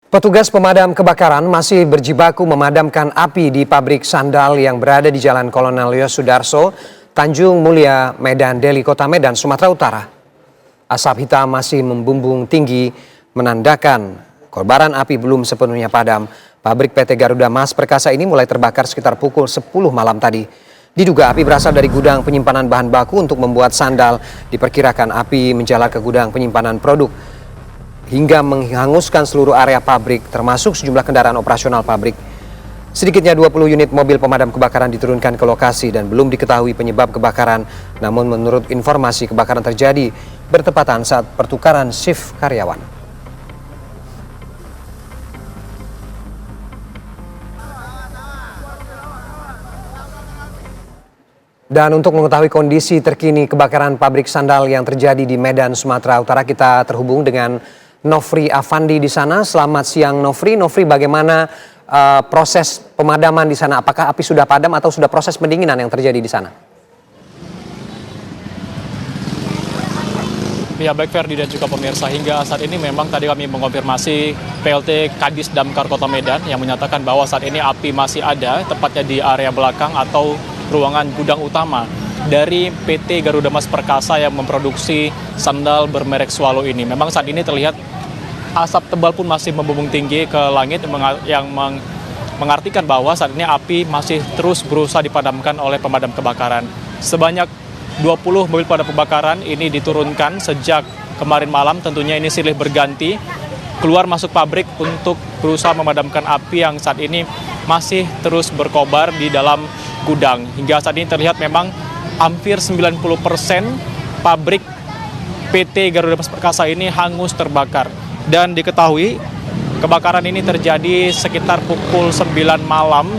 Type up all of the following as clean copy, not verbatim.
Petugas pemadam kebakaran masih berjibaku memadamkan api di pabrik sandal yang berada di Jalan Kolonel Yosudarso, Tanjung Mulia, Medan Deli, Kota Medan, Sumatera Utara. Asap hitam masih membumbung tinggi menandakan kobaran api belum sepenuhnya padam. Pabrik PT Garuda Mas Perkasa ini mulai terbakar sekitar pukul 10 malam tadi. Diduga api berasal dari gudang penyimpanan bahan baku untuk membuat sandal. Diperkirakan api menjalar ke gudang penyimpanan produk hingga menghanguskan seluruh area pabrik, termasuk sejumlah kendaraan operasional pabrik. Sedikitnya 20 unit mobil pemadam kebakaran diturunkan ke lokasi dan belum diketahui penyebab kebakaran. Namun menurut informasi, kebakaran terjadi bertepatan saat pertukaran shift karyawan. Dan untuk mengetahui kondisi terkini kebakaran pabrik sandal yang terjadi di Medan, Sumatera Utara, kita terhubung dengan Nofri Afandi di sana. Selamat siang Nofri. Nofri, bagaimana proses pemadaman di sana? Apakah api sudah padam atau sudah proses pendinginan yang terjadi di sana? Ya, baik Ferdi dan juga pemirsa, hingga saat ini memang tadi kami mengonfirmasi PLT Kadis Damkar Kota Medan yang menyatakan bahwa saat ini api masih ada, tepatnya di area belakang atau ruangan gudang utama dari PT Garuda Mas Perkasa yang memproduksi sandal bermerek Swallow ini. Memang saat ini terlihat asap tebal pun masih membumbung tinggi ke langit yang mengartikan bahwa saat ini api masih terus berusaha dipadamkan oleh pemadam kebakaran. Sebanyak 20 mobil pemadam kebakaran ini diturunkan sejak kemarin malam, tentunya ini silih berganti keluar masuk pabrik untuk berusaha memadamkan api yang saat ini masih terus berkobar di dalam gudang. Hingga saat ini terlihat memang hampir 90% pabrik PT Garuda Mas Perkasa ini hangus terbakar. Dan diketahui kebakaran ini terjadi sekitar pukul 9 malam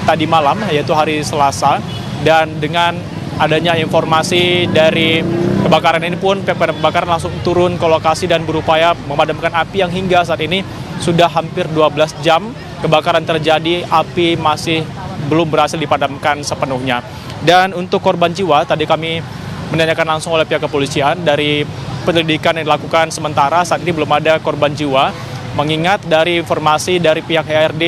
tadi malam, yaitu hari Selasa. Dan dengan adanya informasi dari kebakaran ini pun pihak pemadam kebakaran langsung turun ke lokasi dan berupaya memadamkan api yang hingga saat ini sudah hampir 12 jam kebakaran terjadi, api masih belum berhasil dipadamkan sepenuhnya. Dan untuk korban jiwa, tadi kami menanyakan langsung oleh pihak kepolisian, dari penyelidikan yang dilakukan sementara saat ini belum ada korban jiwa, mengingat dari informasi dari pihak HRD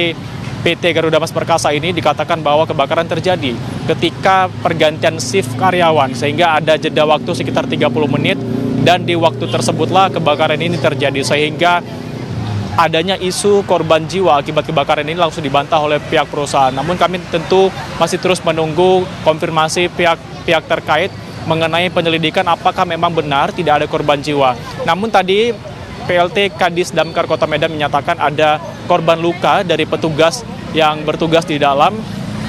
PT Garuda Mas Perkasa ini dikatakan bahwa kebakaran terjadi ketika pergantian shift karyawan, sehingga ada jeda waktu sekitar 30 menit dan di waktu tersebutlah kebakaran ini terjadi, sehingga adanya isu korban jiwa akibat kebakaran ini langsung dibantah oleh pihak perusahaan. Namun kami tentu masih terus menunggu konfirmasi pihak terkait mengenai penyelidikan apakah memang benar tidak ada korban jiwa. Namun tadi PLT Kadis Damkar Kota Medan menyatakan ada korban luka dari petugas yang bertugas di dalam,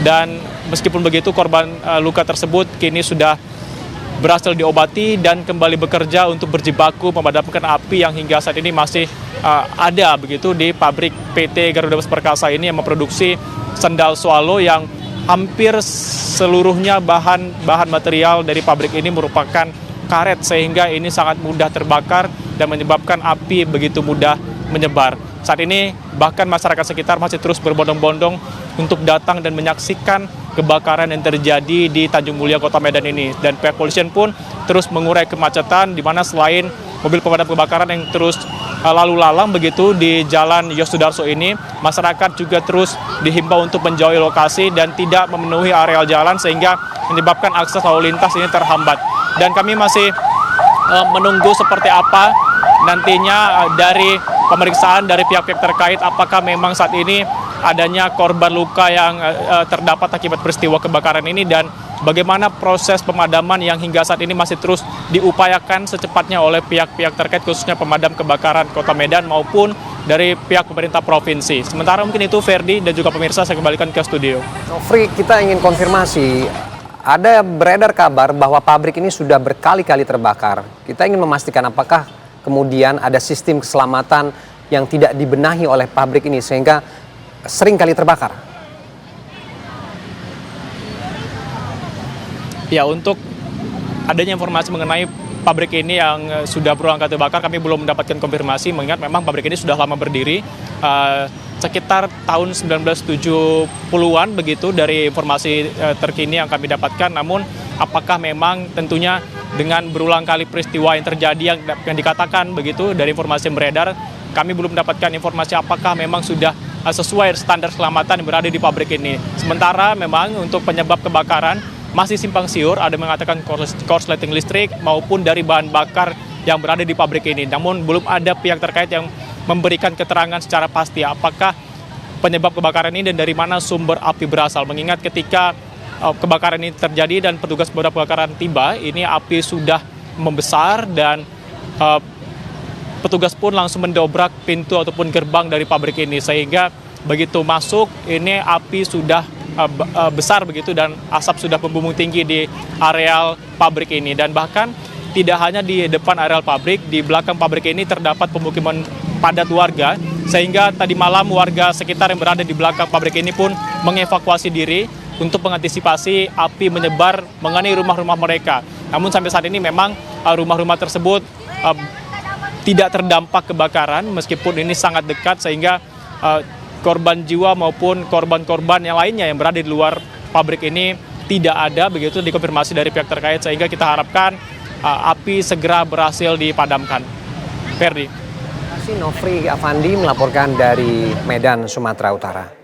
dan meskipun begitu korban luka tersebut kini sudah berhasil diobati dan kembali bekerja untuk berjibaku memadamkan api yang hingga saat ini masih ada begitu di pabrik PT Garuda Mas Perkasa ini yang memproduksi sandal Swallow yang hampir seluruhnya bahan material dari pabrik ini merupakan karet, sehingga ini sangat mudah terbakar dan menyebabkan api begitu mudah menyebar. Saat ini bahkan masyarakat sekitar masih terus berbondong-bondong untuk datang dan menyaksikan kebakaran yang terjadi di Tanjung Mulia Kota Medan ini. Dan pihak polisian pun terus mengurai kemacetan, di mana selain mobil pemadam kebakaran yang terus lalu lalang begitu di Jalan Yosudarso ini, masyarakat juga terus dihimbau untuk menjauhi lokasi dan tidak memenuhi areal jalan, sehingga menyebabkan akses lalu lintas ini terhambat. Dan kami masih menunggu seperti apa nantinya dari pemeriksaan dari pihak-pihak terkait, apakah memang saat ini adanya korban luka yang terdapat akibat peristiwa kebakaran ini, dan bagaimana proses pemadaman yang hingga saat ini masih terus diupayakan secepatnya oleh pihak-pihak terkait, khususnya pemadam kebakaran Kota Medan maupun dari pihak pemerintah provinsi. Sementara mungkin itu Ferdi dan juga pemirsa, saya kembalikan ke studio. Nofri, kita ingin konfirmasi, ada beredar kabar bahwa pabrik ini sudah berkali-kali terbakar. Kita ingin memastikan apakah kemudian ada sistem keselamatan yang tidak dibenahi oleh pabrik ini sehingga sering kali terbakar. Ya, untuk adanya informasi mengenai pabrik ini yang sudah berulang kali terbakar, kami belum mendapatkan konfirmasi, mengingat memang pabrik ini sudah lama berdiri, sekitar tahun 1970-an begitu dari informasi terkini yang kami dapatkan. Namun apakah memang tentunya dengan berulang kali peristiwa yang terjadi yang dikatakan begitu dari informasi yang beredar kami belum mendapatkan informasi apakah memang sudah sesuai standar keselamatan yang berada di pabrik ini. Sementara memang untuk penyebab kebakaran masih simpang siur, ada yang mengatakan korsleting listrik maupun dari bahan bakar yang berada di pabrik ini. Namun belum ada pihak terkait yang memberikan keterangan secara pasti apakah penyebab kebakaran ini dan dari mana sumber api berasal. Mengingat ketika kebakaran ini terjadi dan petugas pemadam kebakaran tiba, ini api sudah membesar dan petugas pun langsung mendobrak pintu ataupun gerbang dari pabrik ini, sehingga begitu masuk ini api sudah besar begitu dan asap sudah membumbung tinggi di areal pabrik ini. Dan bahkan tidak hanya di depan areal pabrik, di belakang pabrik ini terdapat pemukiman padat warga, sehingga tadi malam warga sekitar yang berada di belakang pabrik ini pun mengevakuasi diri untuk mengantisipasi api menyebar mengenai rumah-rumah mereka. Namun sampai saat ini memang rumah-rumah tersebut tidak terdampak kebakaran meskipun ini sangat dekat, sehingga korban jiwa maupun korban-korban yang lainnya yang berada di luar pabrik ini tidak ada, begitu dikonfirmasi dari pihak terkait, sehingga kita harapkan api segera berhasil dipadamkan. Ferdi. Terima kasih Nofri Afandi melaporkan dari Medan, Sumatera Utara.